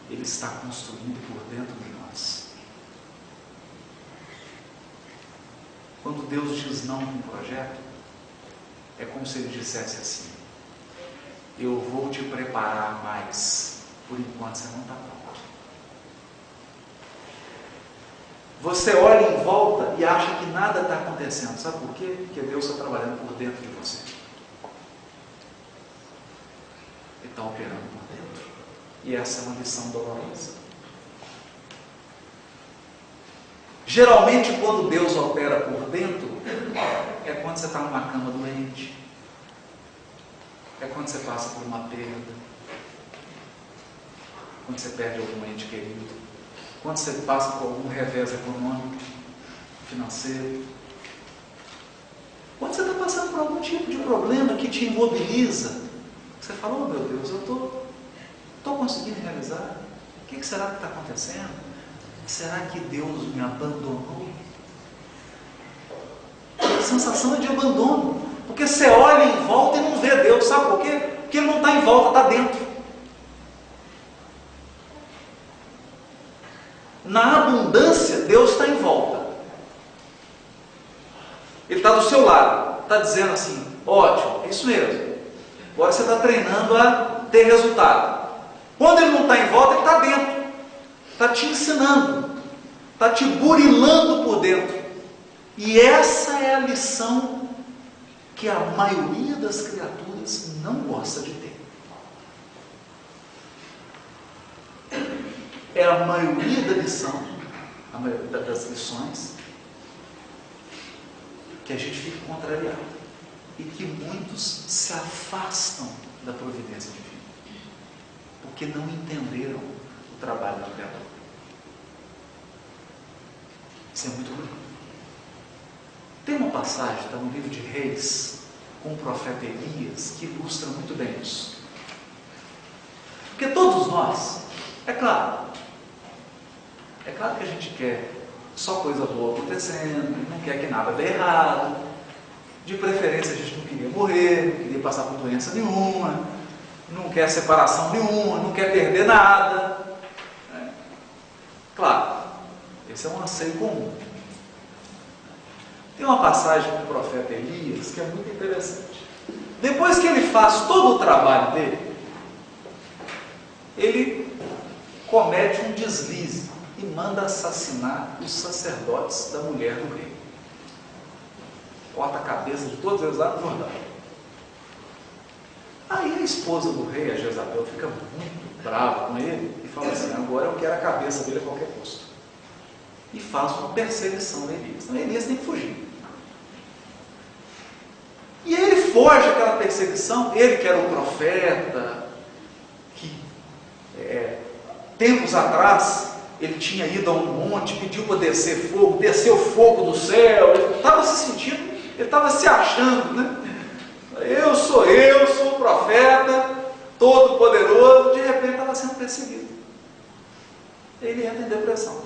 Ele está construindo por dentro de nós. Quando Deus diz não para um projeto, é como se Ele dissesse assim: eu vou te preparar mais, por enquanto você não está pronto. Você olha em volta e acha que nada está acontecendo. Sabe por quê? Porque Deus está trabalhando por dentro de você. Ele está operando por dentro. E essa é uma lição dolorosa. Geralmente, quando Deus opera por dentro, é quando você está numa cama doente. é quando você passa por uma perda, quando você perde algum ente querido, quando você passa por algum revés econômico, financeiro, quando você está passando por algum tipo de problema que te imobiliza, você fala, oh meu Deus, eu estou conseguindo realizar, o que será que está acontecendo? Será que Deus me abandonou? A sensação é de abandono, porque você olha em volta e não vê Deus, sabe por quê? Porque Ele não está em volta, está dentro. Na abundância, Deus está em volta. Ele está do seu lado, está dizendo assim, ótimo, é isso mesmo. Agora você está treinando a ter resultado. Quando Ele não está em volta, Ele está dentro. Está te ensinando, está te burilando por dentro. E essa é a lição que a maioria das criaturas não gosta de ter. É a maioria da lição, a maioria das lições, que a gente fica contrariado e que muitos se afastam da providência divina, porque não entenderam o trabalho do Criador. Isso é muito bonito. Tem uma passagem, está no livro de Reis, com o profeta Elias, que ilustra muito bem isso. Porque todos nós, é claro que a gente quer só coisa boa acontecendo, não quer que nada dê errado, de preferência a gente não queria morrer, não queria passar por doença nenhuma, não quer separação nenhuma, não quer perder nada. Claro, esse é um anseio comum. Tem uma passagem com o profeta Elias que é muito interessante. Depois que ele faz todo o trabalho dele, ele comete um deslize e manda assassinar os sacerdotes da mulher do rei. Corta a cabeça de todos eles lá no Jordão. Aí a esposa do rei, a Jezabel, fica muito brava com ele e fala assim, agora eu quero a cabeça dele a qualquer custo. E faz uma perseguição a Elias. Então Elias tem que fugir. E ele foge daquela perseguição, ele que era o profeta, que tempos atrás ele tinha ido a um monte, pediu para descer fogo, desceu fogo do céu, ele estava se sentindo, ele estava se achando, né? Eu sou o profeta, todo poderoso, de repente estava sendo perseguido. Ele entra em depressão.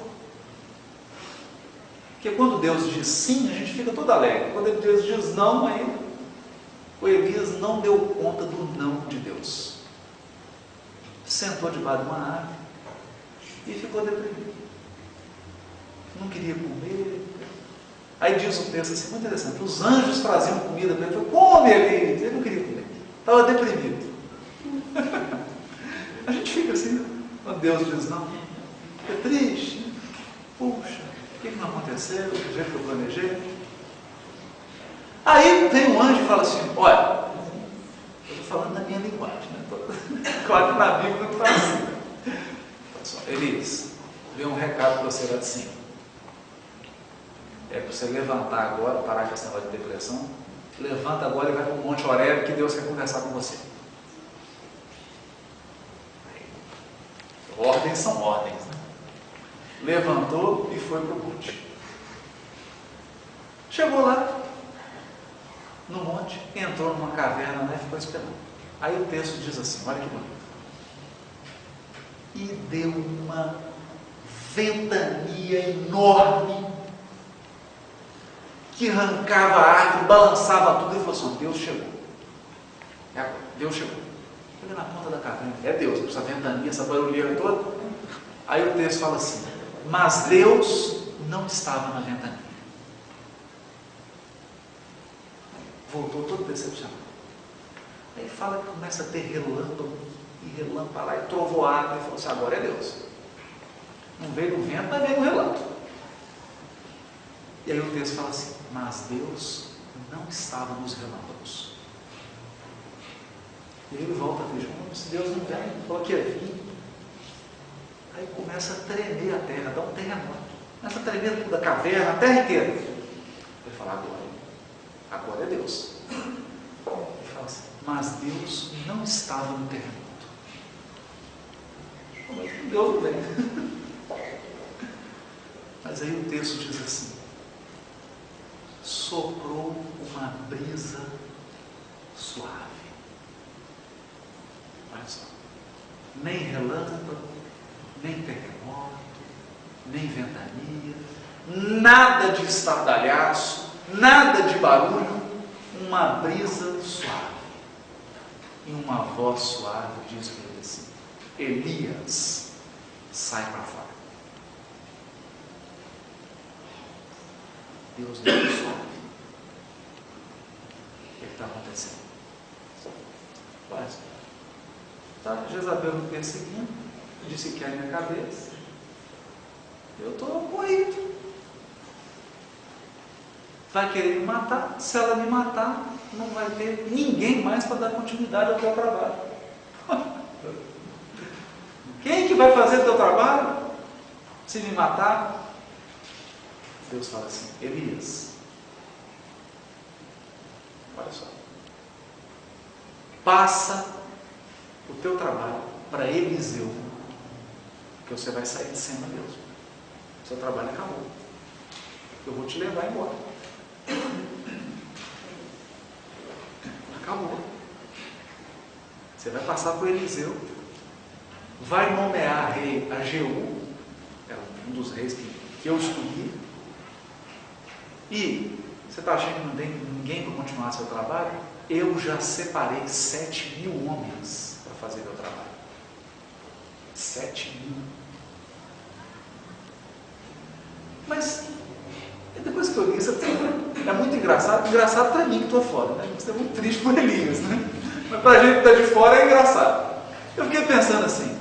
Porque quando Deus diz sim, a gente fica todo alegre. Quando Deus diz não, aí o Elias não deu conta do não de Deus. Sentou debaixo de uma árvore e ficou deprimido. Não queria comer. Aí diz o texto assim, muito interessante, os anjos traziam comida para ele. Falou, come, Elias. Ele não queria comer. Estava deprimido. A gente fica assim, quando Deus diz não. Fica triste. Puxa, o que não aconteceu? Do jeito que eu planejei. Aí vem um anjo e fala assim, olha, eu estou falando na minha linguagem, né? Claro que na Bíblia não está assim. Elias, vem um recado para você lá de cima. É para você levantar agora, parar com esse negócio de depressão. Levanta agora e vai para o Monte Horebe, que Deus quer conversar com você. Ordens são ordens, né? Levantou e foi para o monte. Chegou lá, no monte, entrou numa caverna lá e ficou esperando. Aí o texto diz assim, olha que bonito. E deu uma ventania enorme que arrancava a árvore, balançava tudo e falou assim, Deus chegou. É agora, Deus chegou. Chega na ponta da caverna, é Deus, essa ventania, essa barulheira toda. Aí o texto fala assim, mas Deus não estava na ventania. Voltou todo decepcionado. Aí fala que começa a ter relâmpago, e relâmpago lá, e trovoada, e falou assim, agora é Deus. Não veio no vento, mas veio no relâmpago. E aí o texto fala assim, mas Deus não estava nos relâmpagos. E ele volta a dizer, se Deus não vem, falou que ia vir. Aí começa a tremer a terra, dá um terremoto. Começa a tremer tudo, a caverna, a terra inteira. Ele fala, agora é Deus. Ele fala assim, mas Deus não estava no terremoto. Mas Deus não vem. Mas aí o texto diz assim: soprou uma brisa suave. Olha só. Nem relâmpago, nem terremoto, nem ventania, nada de estardalhaço, nada de barulho, uma brisa suave. E uma voz suave diz para ele assim: Elias, sai para fora. Deus não resolve. O que está acontecendo? Quase. Tá, Jezabel me perseguindo, disse que é a minha cabeça. Eu estou moído. Vai querer me matar. Se ela me matar, não vai ter ninguém mais para dar continuidade ao teu trabalho. Quem que vai fazer o teu trabalho? Se me matar? Deus fala assim: Elias, olha só, passa o teu trabalho para Eliseu, que você vai sair de cena mesmo. Seu trabalho acabou. Eu vou te levar embora. Acabou. Você vai passar por Eliseu, vai nomear rei a Jeú, era um dos reis que eu escolhi, e você está achando que não tem ninguém para continuar seu trabalho? Eu já separei 7.000 homens para fazer meu trabalho. 7.000. Mas depois que eu li isso, é muito engraçado. Engraçado para mim que estou fora, né? Isso é muito triste por Elias, né? Mas para a gente que está de fora é engraçado. Eu fiquei pensando assim: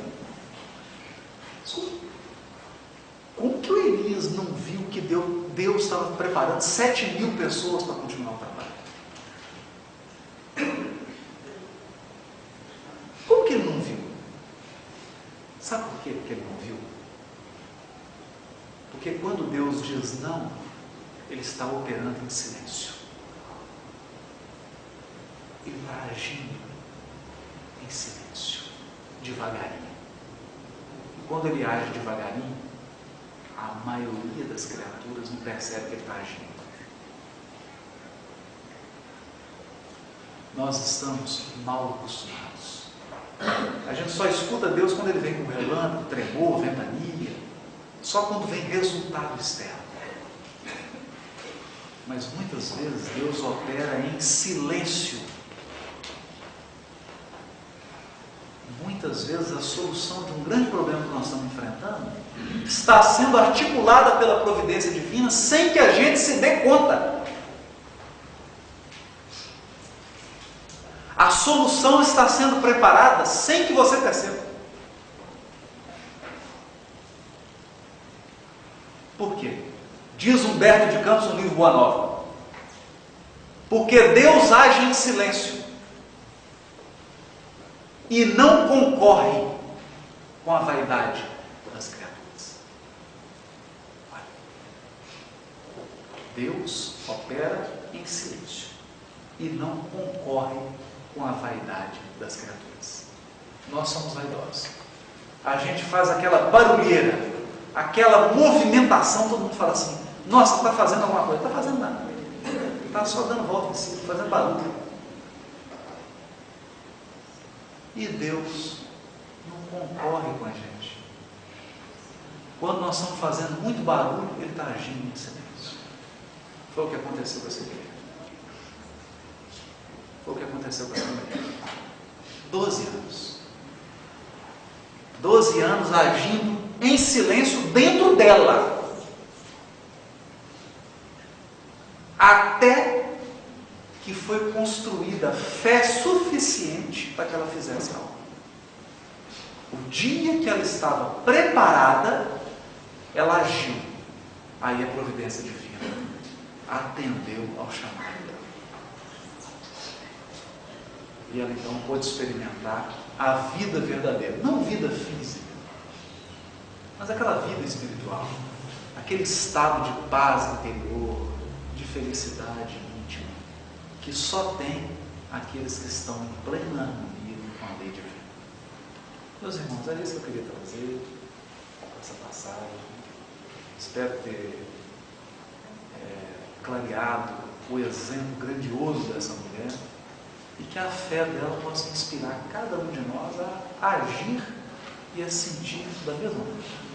como que o Elias não viu que Deus estava preparando 7.000 pessoas para continuar o trabalho? Como que ele não viu? Sabe por quê que ele não viu? Porque quando Deus diz não, Ele está operando em silêncio. Ele está agindo em silêncio, devagarinho. E quando Ele age devagarinho, a maioria das criaturas não percebe que Ele está agindo. Nós estamos mal acostumados. A gente só escuta Deus quando Ele vem com relâmpago, tremor, ventania, só quando vem resultado externo. Mas muitas vezes Deus opera em silêncio. Muitas vezes a solução de um grande problema que nós estamos enfrentando está sendo articulada pela providência divina sem que a gente se dê conta. A solução está sendo preparada sem que você perceba. Por quê? Diz Humberto de Campos no livro Boa Nova: porque Deus age em silêncio e não concorre com a vaidade das criaturas. Olha, Deus opera em silêncio e não concorre com a vaidade das criaturas. Nós somos vaidosos. A gente faz aquela barulheira, aquela movimentação, todo mundo fala assim: nossa, está fazendo alguma coisa. Não está fazendo nada. Está só dando volta em si, fazendo barulho. E Deus não concorre com a gente. Quando nós estamos fazendo muito barulho, Ele está agindo em silêncio. Foi o que aconteceu com essa igreja. Foi o que aconteceu com essa mulher. 12 anos. 12 anos agindo em silêncio dentro dela. Até que foi construída fé suficiente para que ela fizesse algo. O dia que ela estava preparada, ela agiu. Aí a providência divina atendeu ao chamado dela. E ela então pôde experimentar a vida verdadeira, não vida física, mas aquela vida espiritual, aquele estado de paz interior, de felicidade íntima, que só tem aqueles que estão em plena harmonia com a lei divina. Meus irmãos, era isso que eu queria trazer com essa passagem. Espero ter clareado o exemplo grandioso dessa mulher e que a fé dela possa inspirar cada um de nós a agir e a sentir da mesma maneira.